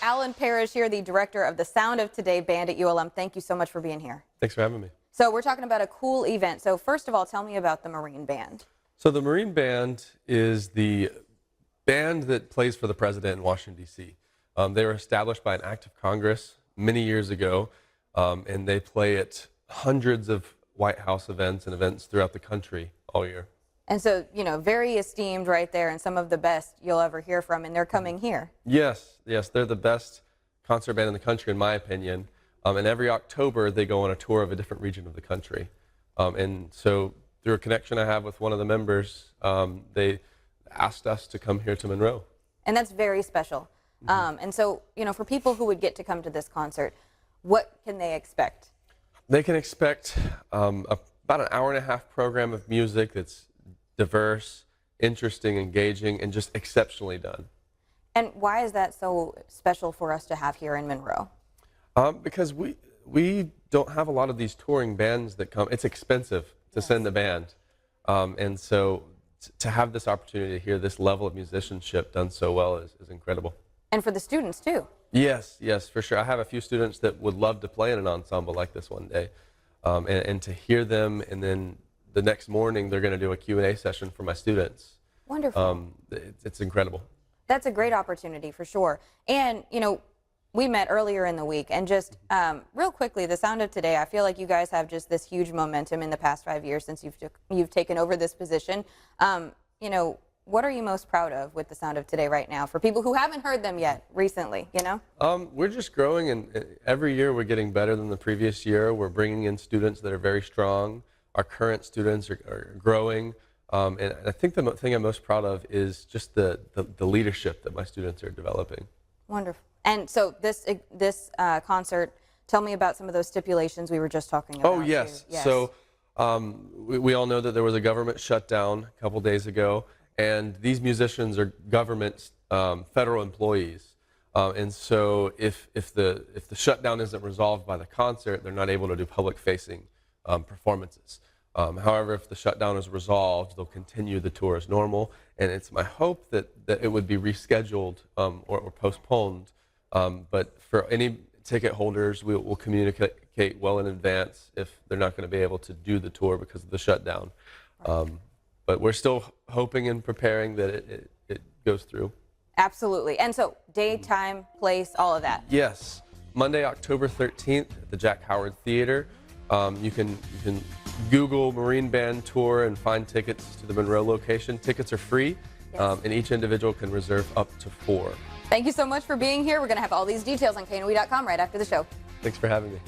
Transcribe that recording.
Alan Parish here, the director of the Sound of Today band at ULM. Thank you so much for being here. Thanks for having me. So we're talking about a cool event. So first of all, tell me about the Marine Band. So the Marine Band is the band that plays for the president in Washington, D.C. They were established by an act of Congress many years ago, and they play at hundreds of White House events and events throughout the country all year. And so, you know, very esteemed right there and some of the best you'll ever hear from, and they're coming here. Yes, they're the best concert band in the country, in my opinion. And every October, they go on a tour of a different region of the country. And so through a connection I have with one of the members, they asked us to come here to Monroe. And that's very special. And so, you know, for people who would get to come to this concert, what can they expect? They can expect about an hour-and-a-half program of music that's diverse, interesting, engaging, and just exceptionally done. And why is that so special for us to have here in Monroe? Because we don't have a lot of these touring bands that come. It's expensive to send a band. And so to have this opportunity to hear this level of musicianship done so well is incredible. And for the students, too. Yes, for sure. I have a few students that would love to play in an ensemble like this one day. And to hear them, and then the next morning they're going to do a Q&A session for my students. Wonderful. It's incredible. That's a great opportunity for sure. And, you know, we met earlier in the week, and just real quickly, the Sound of Today, I feel like you guys have just this huge momentum in the past 5 years since you've taken over this position. You know, what are you most proud of with the Sound of Today right now for people who haven't heard them yet recently, you know? We're just growing, and every year we're getting better than the previous year. We're bringing in students that are very strong. Our current students are growing. And I think the thing I'm most proud of is just the leadership that my students are developing. Wonderful. And so this concert, tell me about some of those stipulations we were just talking about. Oh, yes. So we all know that there was a government shutdown a couple days ago, and these musicians are government federal employees. And so if the shutdown isn't resolved by the concert, they're not able to do public-facing performances. However, if the shutdown is resolved, they'll continue the tour as normal, and it's my hope that it would be rescheduled or postponed. But for any ticket holders, we'll communicate well in advance if they're not going to be able to do the tour because of the shutdown. But we're still hoping and preparing that it goes through. Absolutely. And so daytime, place, all of that. Yes. Monday, October 13th at the Jack Howard Theater. You can Google Marine Band Tour and find tickets to the Monroe location. Tickets are free, and each individual can reserve up to 4. Thank you so much for being here. We're going to have all these details on KNOE.com right after the show. Thanks for having me.